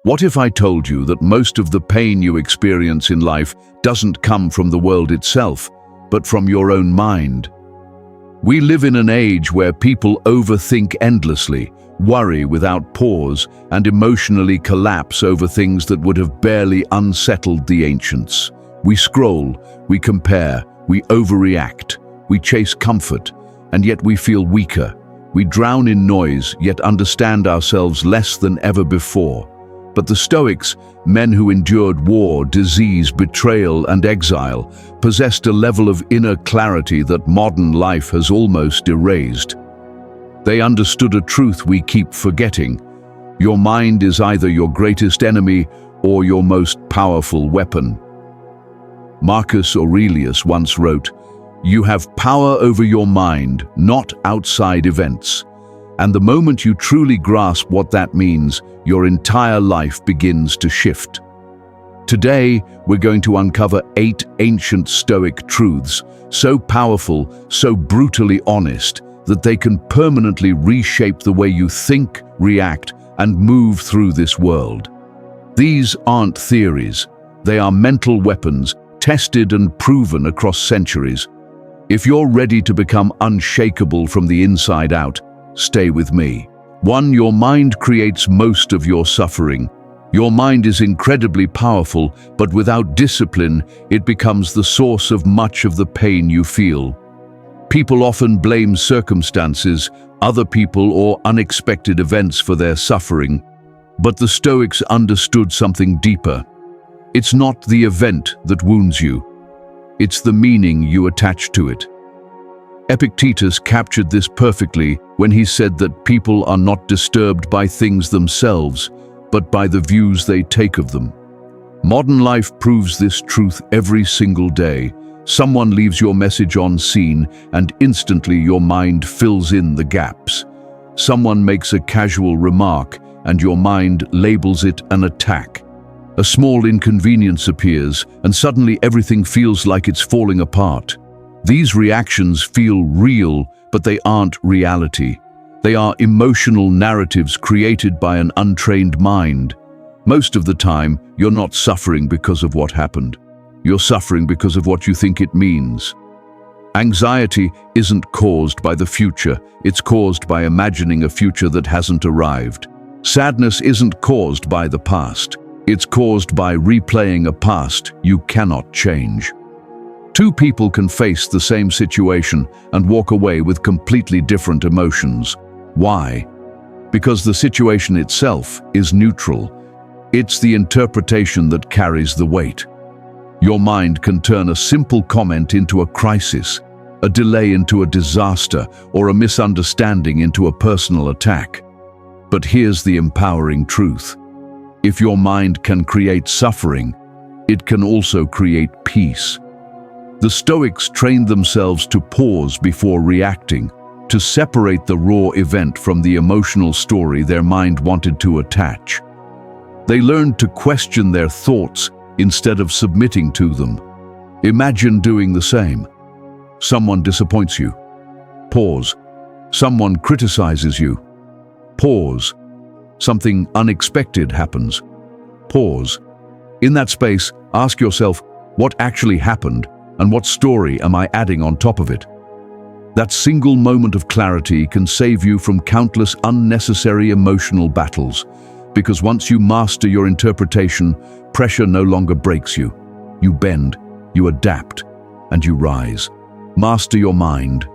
What if I told you that most of the pain you experience in life doesn't come from the world itself, but from your own mind? We live in an age where people overthink endlessly, worry without pause, and emotionally collapse over things that would have barely unsettled the ancients. We scroll, we compare, we overreact, we chase comfort, and yet we feel weaker. We drown in noise, yet understand ourselves less than ever before. But the Stoics, men who endured war, disease, betrayal, and exile, possessed a level of inner clarity that modern life has almost erased. They understood a truth we keep forgetting. Your mind is either your greatest enemy or your most powerful weapon. Marcus Aurelius once wrote, "You have power over your mind, not outside events." And the moment you truly grasp what that means, your entire life begins to shift. Today, we're going to uncover 8 ancient Stoic truths, so powerful, so brutally honest, that they can permanently reshape the way you think, react, and move through this world. These aren't theories. They are mental weapons, tested and proven across centuries. If you're ready to become unshakable from the inside out, stay with me. 1. Your mind creates most of your suffering. Your mind is incredibly powerful, but without discipline, it becomes the source of much of the pain you feel. People often blame circumstances, other people, or unexpected events for their suffering. But the Stoics understood something deeper. It's not the event that wounds you. It's the meaning you attach to it. Epictetus captured this perfectly when he said that people are not disturbed by things themselves, but by the views they take of them. Modern life proves this truth every single day. Someone leaves your message on scene, and instantly your mind fills in the gaps. Someone makes a casual remark, and your mind labels it an attack. A small inconvenience appears, and suddenly everything feels like it's falling apart. These reactions feel real, but they aren't reality. They are emotional narratives created by an untrained mind. Most of the time, you're not suffering because of what happened. You're suffering because of what you think it means. Anxiety isn't caused by the future, it's caused by imagining a future that hasn't arrived. Sadness isn't caused by the past, it's caused by replaying a past you cannot change. 2 people can face the same situation and walk away with completely different emotions. Why? Because the situation itself is neutral. It's the interpretation that carries the weight. Your mind can turn a simple comment into a crisis, a delay into a disaster, or a misunderstanding into a personal attack. But here's the empowering truth. If your mind can create suffering, it can also create peace. The Stoics trained themselves to pause before reacting, to separate the raw event from the emotional story their mind wanted to attach. They learned to question their thoughts instead of submitting to them. Imagine doing the same. Someone disappoints you. Pause. Someone criticizes you. Pause. Something unexpected happens. Pause. In that space, ask yourself, what actually happened, and what story am I adding on top of it? That single moment of clarity can save you from countless unnecessary emotional battles, because once you master your interpretation, pressure no longer breaks you. You bend, you adapt, and you rise. Master your mind,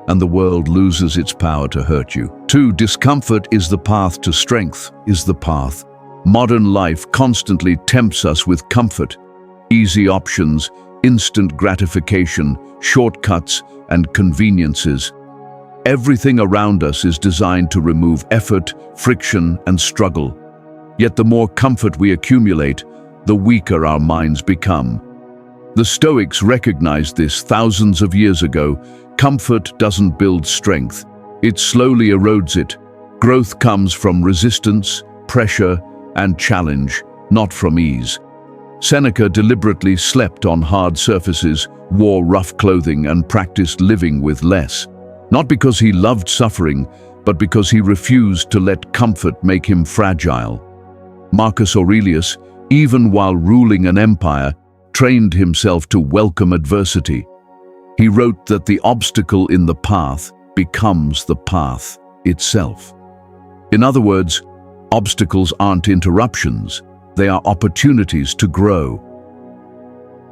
and the world loses its power to hurt you. 2. Discomfort is the path to strength, is the path. Modern life constantly tempts us with comfort, easy options, instant gratification, shortcuts, and conveniences. Everything around us is designed to remove effort, friction, and struggle. Yet the more comfort we accumulate, the weaker our minds become. The Stoics recognized this thousands of years ago. Comfort doesn't build strength, it slowly erodes it. Growth comes from resistance, pressure, and challenge, not from ease. Seneca deliberately slept on hard surfaces, wore rough clothing, and practiced living with less. Not because he loved suffering, but because he refused to let comfort make him fragile. Marcus Aurelius, even while ruling an empire, trained himself to welcome adversity. He wrote that the obstacle in the path becomes the path itself. In other words, obstacles aren't interruptions, they are opportunities to grow.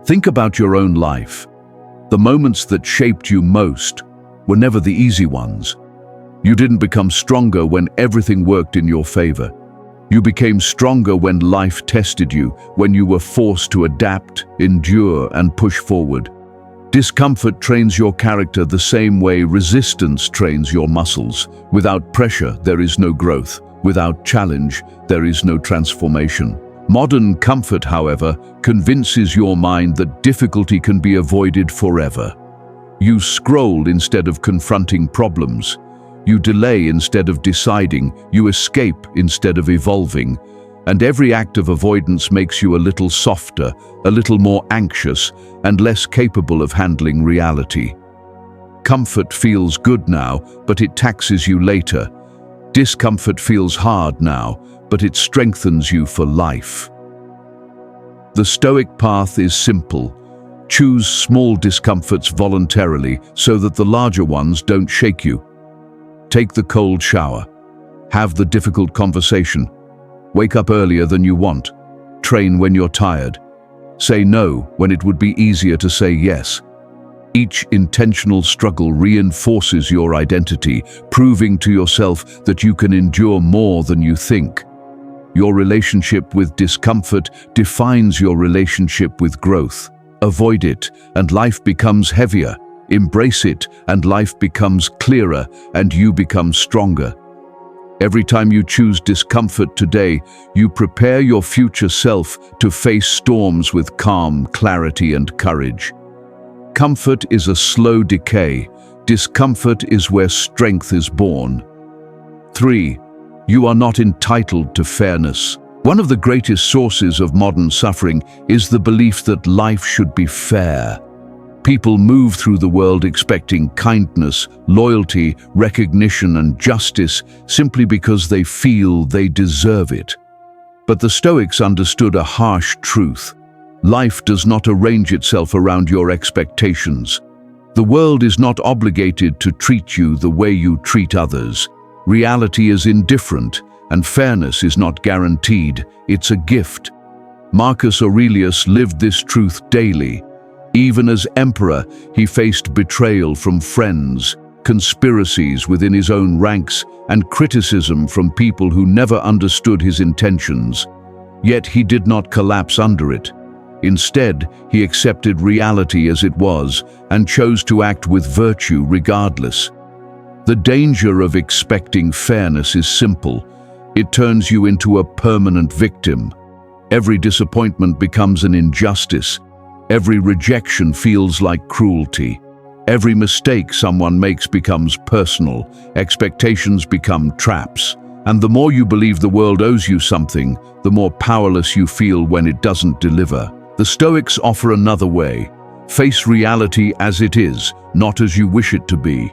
Think about your own life. The moments that shaped you most were never the easy ones. You didn't become stronger when everything worked in your favor. You became stronger when life tested you, when you were forced to adapt, endure, and push forward. Discomfort trains your character the same way resistance trains your muscles. Without pressure, there is no growth. Without challenge, there is no transformation. Modern comfort, however, convinces your mind that difficulty can be avoided forever. You scroll instead of confronting problems. You delay instead of deciding. You escape instead of evolving. And every act of avoidance makes you a little softer, a little more anxious, and less capable of handling reality. Comfort feels good now, but it taxes you later. Discomfort feels hard now, but it strengthens you for life. The Stoic path is simple. Choose small discomforts voluntarily so that the larger ones don't shake you. Take the cold shower. Have the difficult conversation. Wake up earlier than you want. Train when you're tired. Say no when it would be easier to say yes. Each intentional struggle reinforces your identity, proving to yourself that you can endure more than you think. Your relationship with discomfort defines your relationship with growth. Avoid it, and life becomes heavier. Embrace it, and life becomes clearer, and you become stronger. Every time you choose discomfort today, you prepare your future self to face storms with calm, clarity, and courage. Comfort is a slow decay. Discomfort is where strength is born. 3. You are not entitled to fairness. One of the greatest sources of modern suffering is the belief that life should be fair. People move through the world expecting kindness, loyalty, recognition, and justice simply because they feel they deserve it. But the Stoics understood a harsh truth. Life does not arrange itself around your expectations. The world is not obligated to treat you the way you treat others. Reality is indifferent, and fairness is not guaranteed, it's a gift. Marcus Aurelius lived this truth daily. Even as emperor, he faced betrayal from friends, conspiracies within his own ranks, and criticism from people who never understood his intentions. Yet he did not collapse under it. Instead, he accepted reality as it was and chose to act with virtue regardless. The danger of expecting fairness is simple. It turns you into a permanent victim. Every disappointment becomes an injustice. Every rejection feels like cruelty. Every mistake someone makes becomes personal. Expectations become traps. And the more you believe the world owes you something, the more powerless you feel when it doesn't deliver. The Stoics offer another way. Face reality as it is, not as you wish it to be.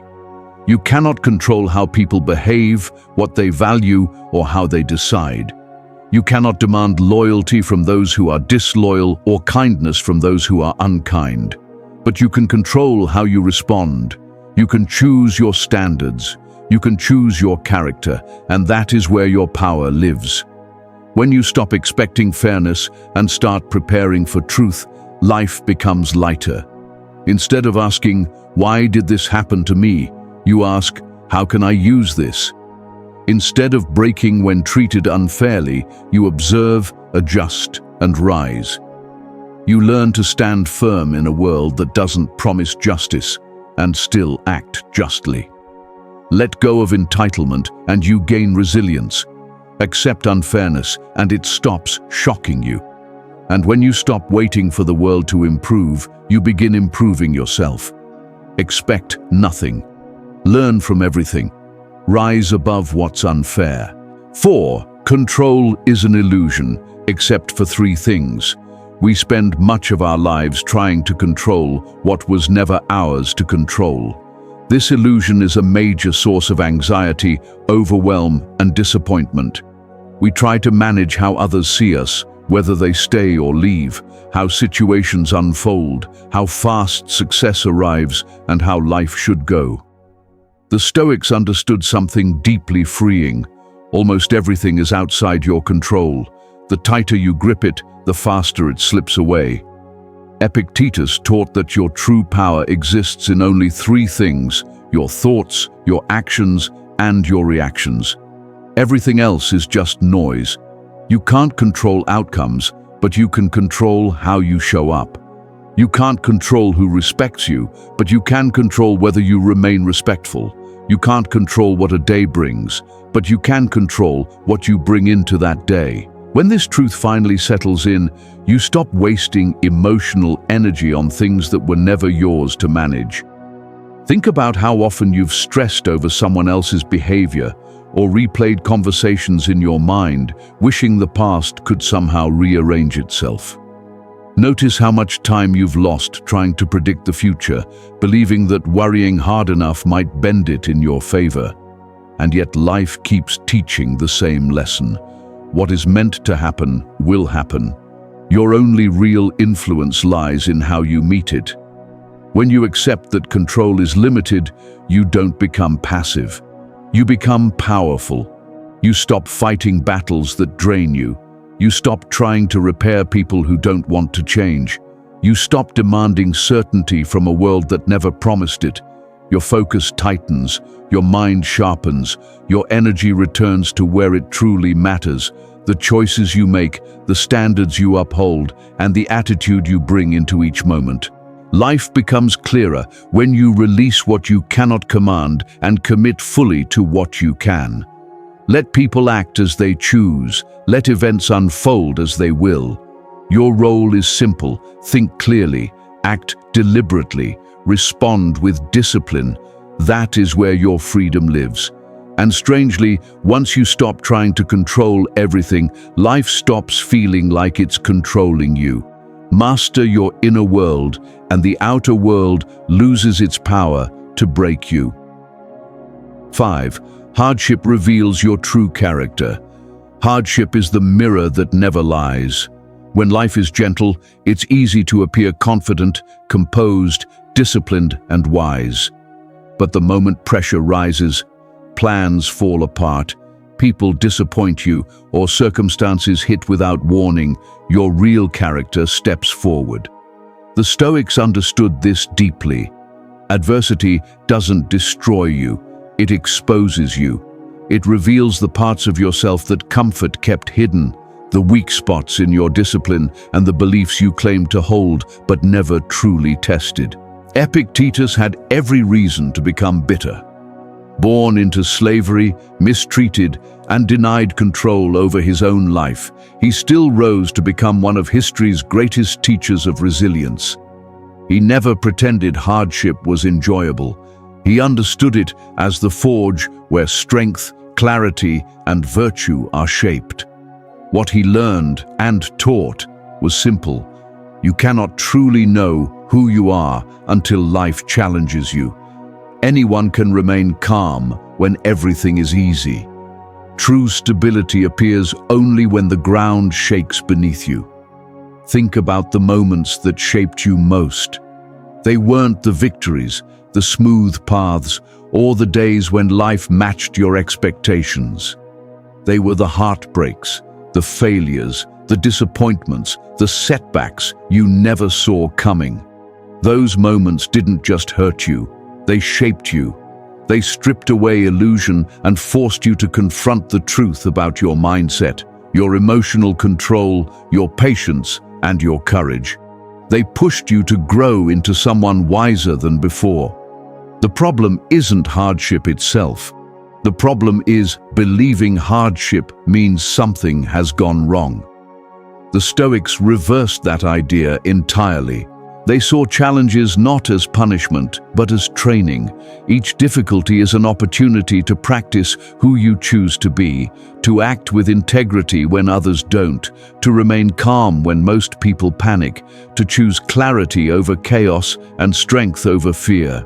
You cannot control how people behave, what they value, or how they decide. You cannot demand loyalty from those who are disloyal or kindness from those who are unkind. But you can control how you respond. You can choose your standards. You can choose your character, and that is where your power lives. When you stop expecting fairness and start preparing for truth, life becomes lighter. Instead of asking, "Why did this happen to me?" you ask, "How can I use this?" Instead of breaking when treated unfairly, you observe, adjust, and rise. You learn to stand firm in a world that doesn't promise justice and still act justly. Let go of entitlement and you gain resilience. Accept unfairness and it stops shocking you. And when you stop waiting for the world to improve, you begin improving yourself. Expect nothing. Learn from everything. Rise above what's unfair. 4. Control is an illusion, except for 3 things. We spend much of our lives trying to control what was never ours to control. This illusion is a major source of anxiety, overwhelm, and disappointment. We try to manage how others see us, whether they stay or leave, how situations unfold, how fast success arrives, and how life should go. The Stoics understood something deeply freeing. Almost everything is outside your control. The tighter you grip it, the faster it slips away. Epictetus taught that your true power exists in only three things: your thoughts, your actions, and your reactions. Everything else is just noise. You can't control outcomes, but you can control how you show up. You can't control who respects you, but you can control whether you remain respectful. You can't control what a day brings, but you can control what you bring into that day. When this truth finally settles in, you stop wasting emotional energy on things that were never yours to manage. Think about how often you've stressed over someone else's behavior or replayed conversations in your mind, wishing the past could somehow rearrange itself. Notice how much time you've lost trying to predict the future, believing that worrying hard enough might bend it in your favor. And yet life keeps teaching the same lesson. What is meant to happen will happen. Your only real influence lies in how you meet it. When you accept that control is limited, you don't become passive. You become powerful. You stop fighting battles that drain you. You stop trying to repair people who don't want to change. You stop demanding certainty from a world that never promised it. Your focus tightens, your mind sharpens, your energy returns to where it truly matters: the choices you make, the standards you uphold, and the attitude you bring into each moment. Life becomes clearer when you release what you cannot command and commit fully to what you can. Let people act as they choose. Let events unfold as they will. Your role is simple: think clearly, act deliberately, respond with discipline. That is where your freedom lives. And strangely, once you stop trying to control everything, life stops feeling like it's controlling you. Master your inner world, and the outer world loses its power to break you. 5. Hardship reveals your true character. Hardship is the mirror that never lies. When life is gentle, it's easy to appear confident, composed, disciplined, and wise. But the moment pressure rises, plans fall apart, people disappoint you, or circumstances hit without warning, your real character steps forward. The Stoics understood this deeply. Adversity doesn't destroy you, it exposes you. It reveals the parts of yourself that comfort kept hidden, the weak spots in your discipline, and the beliefs you claimed to hold but never truly tested. Epictetus had every reason to become bitter. Born into slavery, mistreated, and denied control over his own life, he still rose to become one of history's greatest teachers of resilience. He never pretended hardship was enjoyable. He understood it as the forge where strength, clarity, and virtue are shaped. What he learned and taught was simple: you cannot truly know who you are until life challenges you. Anyone can remain calm when everything is easy. True stability appears only when the ground shakes beneath you. Think about the moments that shaped you most. They weren't the victories, the smooth paths, or the days when life matched your expectations. They were the heartbreaks, the failures, the disappointments, the setbacks you never saw coming. Those moments didn't just hurt you, they shaped you. They stripped away illusion and forced you to confront the truth about your mindset, your emotional control, your patience, and your courage. They pushed you to grow into someone wiser than before. The problem isn't hardship itself. The problem is believing hardship means something has gone wrong. The Stoics reversed that idea entirely. They saw challenges not as punishment, but as training. Each difficulty is an opportunity to practice who you choose to be, to act with integrity when others don't, to remain calm when most people panic, to choose clarity over chaos and strength over fear.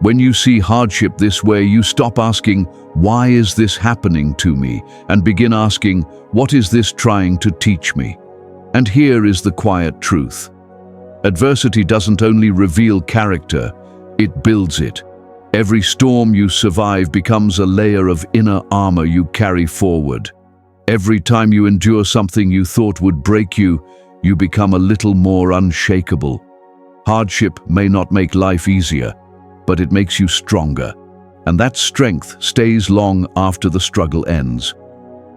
When you see hardship this way, you stop asking, "Why is this happening to me?" and begin asking, "What is this trying to teach me?" And here is the quiet truth. Adversity doesn't only reveal character, it builds it. Every storm you survive becomes a layer of inner armor you carry forward. Every time you endure something you thought would break you, you become a little more unshakable. Hardship may not make life easier, but it makes you stronger. And that strength stays long after the struggle ends.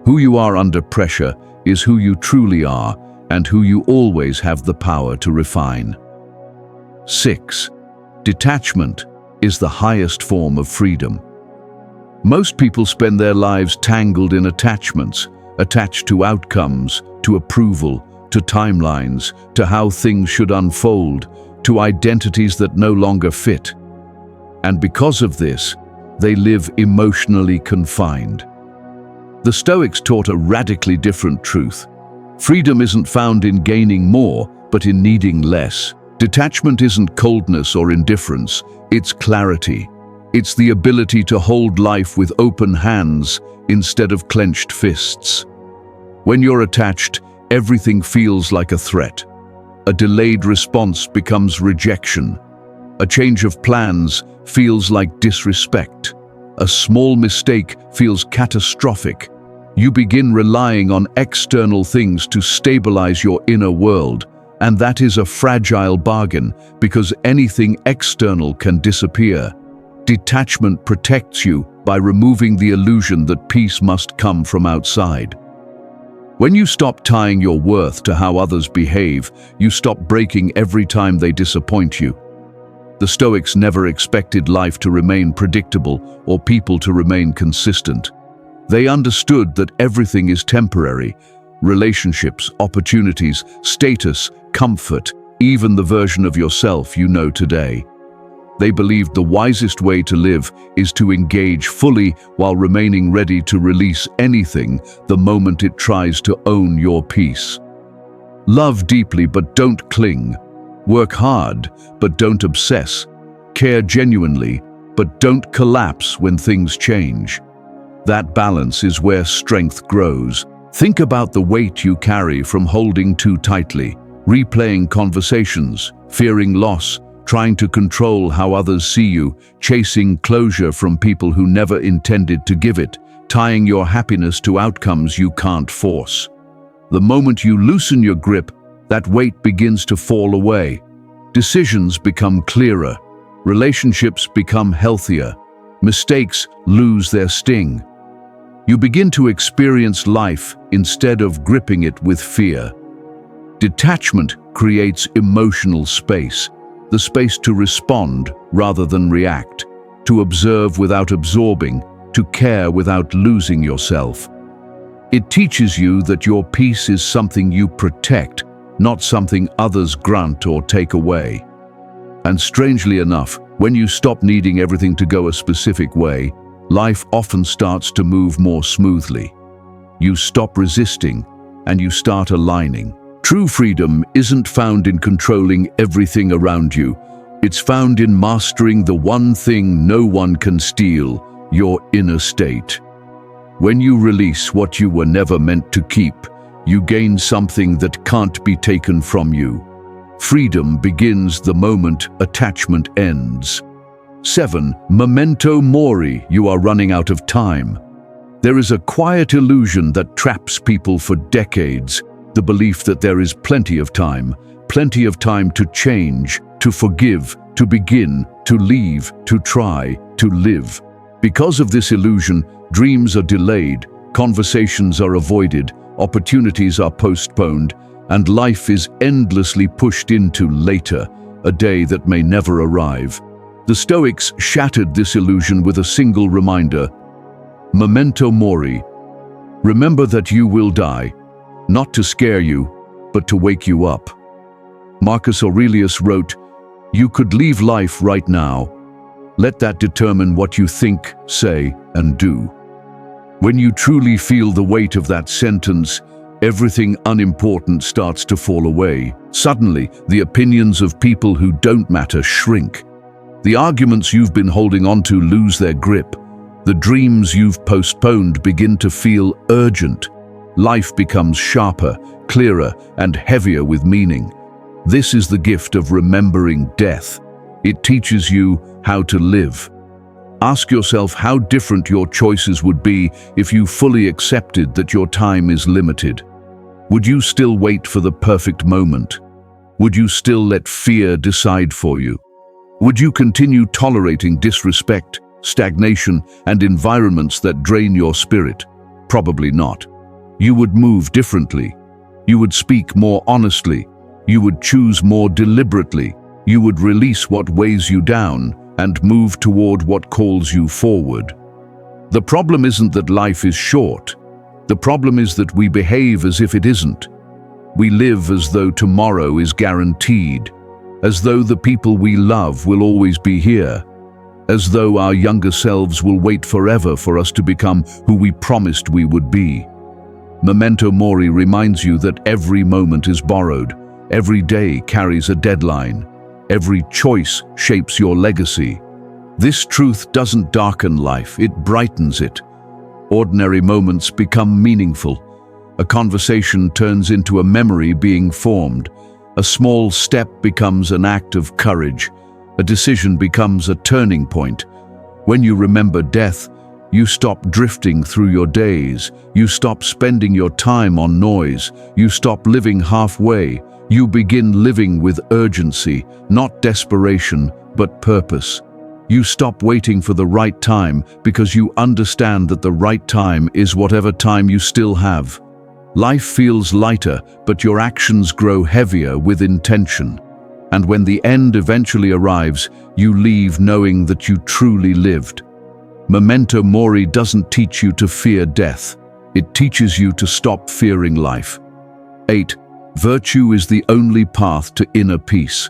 Who you are under pressure is who you truly are, and who you always have the power to refine. 6. Detachment is the highest form of freedom. Most people spend their lives tangled in attachments, attached to outcomes, to approval, to timelines, to how things should unfold, to identities that no longer fit. And because of this, they live emotionally confined. The Stoics taught a radically different truth. Freedom isn't found in gaining more, but in needing less. Detachment isn't coldness or indifference, it's clarity. It's the ability to hold life with open hands instead of clenched fists. When you're attached, everything feels like a threat. A delayed response becomes rejection. A change of plans feels like disrespect. A small mistake feels catastrophic. You begin relying on external things to stabilize your inner world, and that is a fragile bargain because anything external can disappear. Detachment protects you by removing the illusion that peace must come from outside. When you stop tying your worth to how others behave, you stop breaking every time they disappoint you. The Stoics never expected life to remain predictable or people to remain consistent. They understood that everything is temporary: relationships, opportunities, status, comfort, even the version of yourself you know today. They believed the wisest way to live is to engage fully while remaining ready to release anything the moment it tries to own your peace. Love deeply but don't cling. Work hard but don't obsess. Care genuinely but don't collapse when things change. That balance is where strength grows. Think about the weight you carry from holding too tightly, replaying conversations, fearing loss, trying to control how others see you, chasing closure from people who never intended to give it, tying your happiness to outcomes you can't force. The moment you loosen your grip, that weight begins to fall away. Decisions become clearer. Relationships become healthier. Mistakes lose their sting. You begin to experience life instead of gripping it with fear. Detachment creates emotional space, the space to respond rather than react, to observe without absorbing, to care without losing yourself. It teaches you that your peace is something you protect, not something others grant or take away. And strangely enough, when you stop needing everything to go a specific way, life often starts to move more smoothly. You stop resisting and you start aligning. True freedom isn't found in controlling everything around you. It's found in mastering the one thing no one can steal, your inner state. When you release what you were never meant to keep, you gain something that can't be taken from you. Freedom begins the moment attachment ends. 7. Memento Mori, you are running out of time. There is a quiet illusion that traps people for decades, the belief that there is plenty of time to change, to forgive, to begin, to leave, to try, to live. Because of this illusion, dreams are delayed, conversations are avoided, opportunities are postponed, and life is endlessly pushed into later, a day that may never arrive. The Stoics shattered this illusion with a single reminder: Memento Mori. Remember that you will die, not to scare you, but to wake you up. Marcus Aurelius wrote, "You could leave life right now. Let that determine what you think, say, and do." When you truly feel the weight of that sentence, everything unimportant starts to fall away. Suddenly, the opinions of people who don't matter shrink. The arguments you've been holding on to lose their grip. The dreams you've postponed begin to feel urgent. Life becomes sharper, clearer, and heavier with meaning. This is the gift of remembering death. It teaches you how to live. Ask yourself how different your choices would be if you fully accepted that your time is limited. Would you still wait for the perfect moment? Would you still let fear decide for you? Would you continue tolerating disrespect, stagnation, and environments that drain your spirit? Probably not. You would move differently. You would speak more honestly. You would choose more deliberately. You would release what weighs you down and move toward what calls you forward. The problem isn't that life is short. The problem is that we behave as if it isn't. We live as though tomorrow is guaranteed, as though the people we love will always be here, as though our younger selves will wait forever for us to become who we promised we would be. Memento Mori reminds you that every moment is borrowed, every day carries a deadline, every choice shapes your legacy. This truth doesn't darken life, it brightens it. Ordinary moments become meaningful. A conversation turns into a memory being formed. A small step becomes an act of courage. A decision becomes a turning point. When you remember death, you stop drifting through your days. You stop spending your time on noise. You stop living halfway. You begin living with urgency, not desperation, but purpose. You stop waiting for the right time because you understand that the right time is whatever time you still have. Life feels lighter, but your actions grow heavier with intention. And when the end eventually arrives, you leave knowing that you truly lived. Memento Mori doesn't teach you to fear death. It teaches you to stop fearing life. 8. Virtue is the only path to inner peace.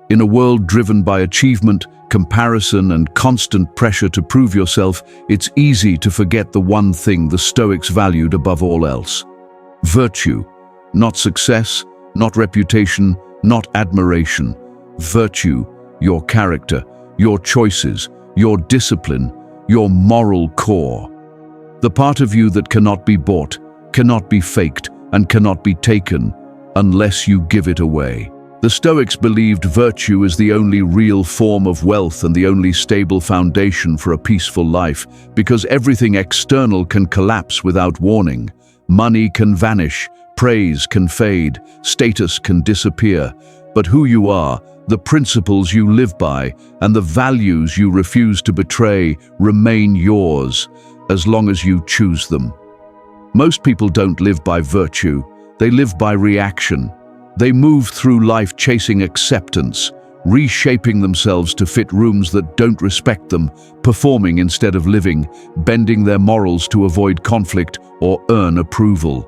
In a world driven by achievement, comparison, and constant pressure to prove yourself, it's easy to forget the one thing the Stoics valued above all else. Virtue. Not success, not reputation, not admiration. Virtue, your character, your choices, your discipline, your moral core. The part of you that cannot be bought, cannot be faked, and cannot be taken unless you give it away. The Stoics believed virtue is the only real form of wealth and the only stable foundation for a peaceful life, because everything external can collapse without warning. Money can vanish, praise can fade, status can disappear, but who you are, the principles you live by, and the values you refuse to betray remain yours, as long as you choose them. Most people don't live by virtue, they live by reaction. They move through life chasing acceptance, reshaping themselves to fit rooms that don't respect them, performing instead of living, bending their morals to avoid conflict or earn approval.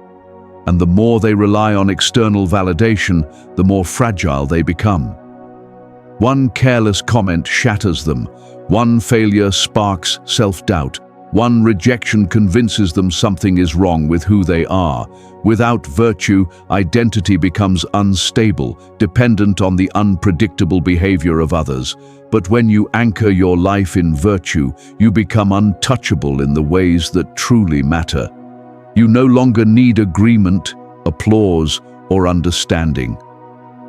And the more they rely on external validation, the more fragile they become. One careless comment shatters them. One failure sparks self-doubt. One rejection convinces them something is wrong with who they are. Without virtue, identity becomes unstable, dependent on the unpredictable behavior of others. But when you anchor your life in virtue, you become untouchable in the ways that truly matter. You no longer need agreement, applause, or understanding.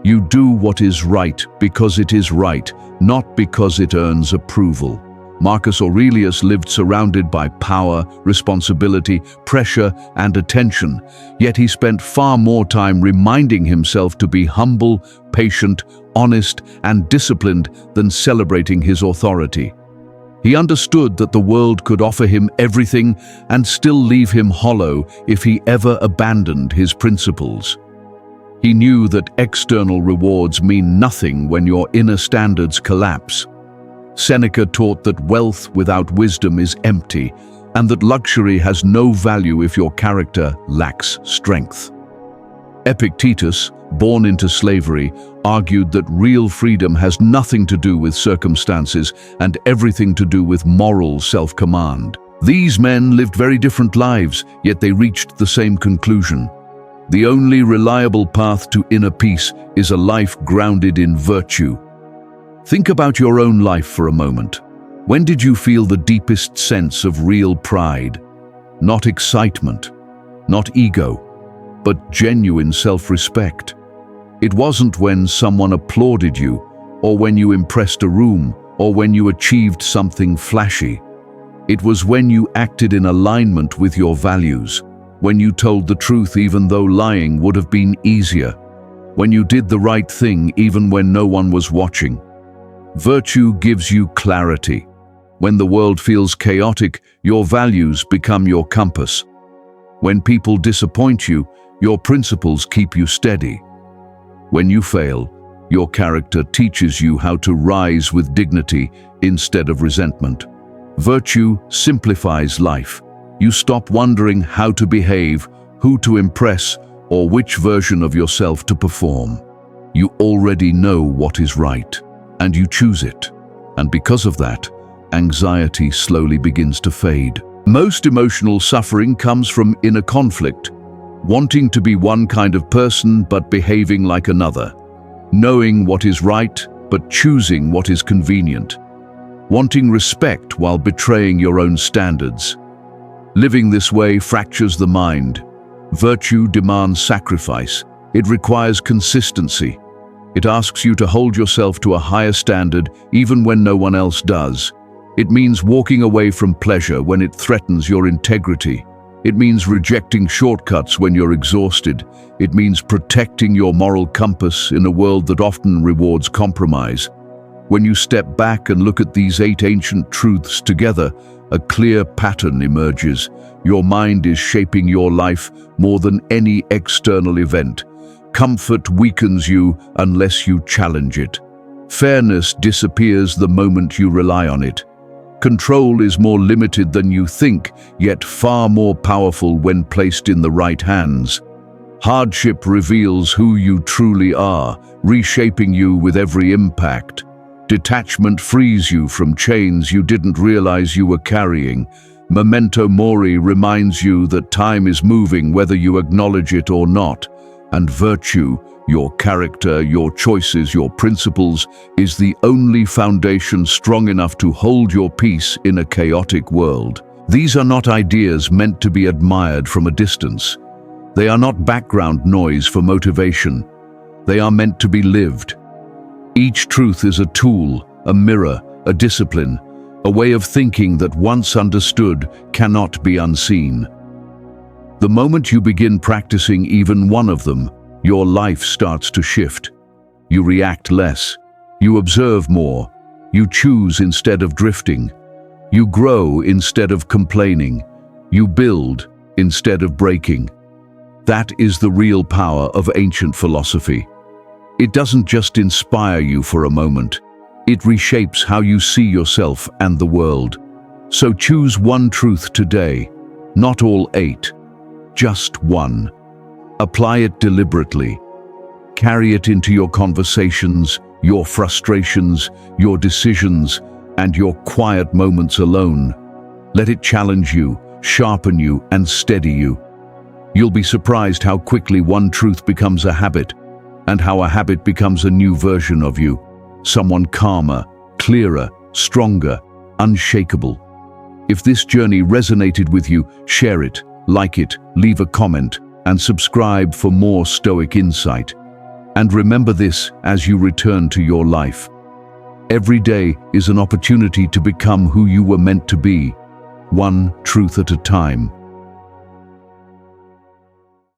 You do what is right because it is right, not because it earns approval. Marcus Aurelius lived surrounded by power, responsibility, pressure, and attention, yet he spent far more time reminding himself to be humble, patient, honest, and disciplined than celebrating his authority. He understood that the world could offer him everything and still leave him hollow if he ever abandoned his principles. He knew that external rewards mean nothing when your inner standards collapse. Seneca taught that wealth without wisdom is empty, and that luxury has no value if your character lacks strength. Epictetus, born into slavery, argued that real freedom has nothing to do with circumstances and everything to do with moral self-command. These men lived very different lives, yet they reached the same conclusion. The only reliable path to inner peace is a life grounded in virtue. Think about your own life for a moment. When did you feel the deepest sense of real pride? Not excitement, not ego, but genuine self-respect. It wasn't when someone applauded you, or when you impressed a room, or when you achieved something flashy. It was when you acted in alignment with your values, when you told the truth even though lying would have been easier, when you did the right thing even when no one was watching. Virtue gives you clarity. When the world feels chaotic, your values become your compass. When people disappoint you, your principles keep you steady. When you fail, your character teaches you how to rise with dignity instead of resentment. Virtue simplifies life. You stop wondering how to behave, who to impress, or which version of yourself to perform. You already know what is right, and you choose it. And because of that, anxiety slowly begins to fade. Most emotional suffering comes from inner conflict, wanting to be one kind of person but behaving like another, knowing what is right but choosing what is convenient, wanting respect while betraying your own standards. Living this way fractures the mind. Virtue demands sacrifice. It requires consistency. It asks you to hold yourself to a higher standard even when no one else does. It means walking away from pleasure when it threatens your integrity. It means rejecting shortcuts when you're exhausted. It means protecting your moral compass in a world that often rewards compromise. When you step back and look at these 8 ancient truths together, a clear pattern emerges. Your mind is shaping your life more than any external event. Comfort weakens you unless you challenge it. Fairness disappears the moment you rely on it. Control is more limited than you think, yet far more powerful when placed in the right hands. Hardship reveals who you truly are, reshaping you with every impact. Detachment frees you from chains you didn't realize you were carrying. Memento Mori reminds you that time is moving whether you acknowledge it or not. And virtue, your character, your choices, your principles, is the only foundation strong enough to hold your peace in a chaotic world. These are not ideas meant to be admired from a distance. They are not background noise for motivation. They are meant to be lived. Each truth is a tool, a mirror, a discipline, a way of thinking that once understood cannot be unseen. The moment you begin practicing even one of them, your life starts to shift. You react less. You observe more. You choose instead of drifting. You grow instead of complaining. You build instead of breaking. That is the real power of ancient philosophy. It doesn't just inspire you for a moment. It reshapes how you see yourself and the world. So choose one truth today, not all 8. Just one. Apply it deliberately. Carry it into your conversations, your frustrations, your decisions, and your quiet moments alone. Let it challenge you, sharpen you, and steady you. You'll be surprised how quickly one truth becomes a habit, and how a habit becomes a new version of you. Someone calmer, clearer, stronger, unshakable. If this journey resonated with you, share it. Like it, leave a comment, and subscribe for more Stoic insight. And remember this as you return to your life. Every day is an opportunity to become who you were meant to be, one truth at a time.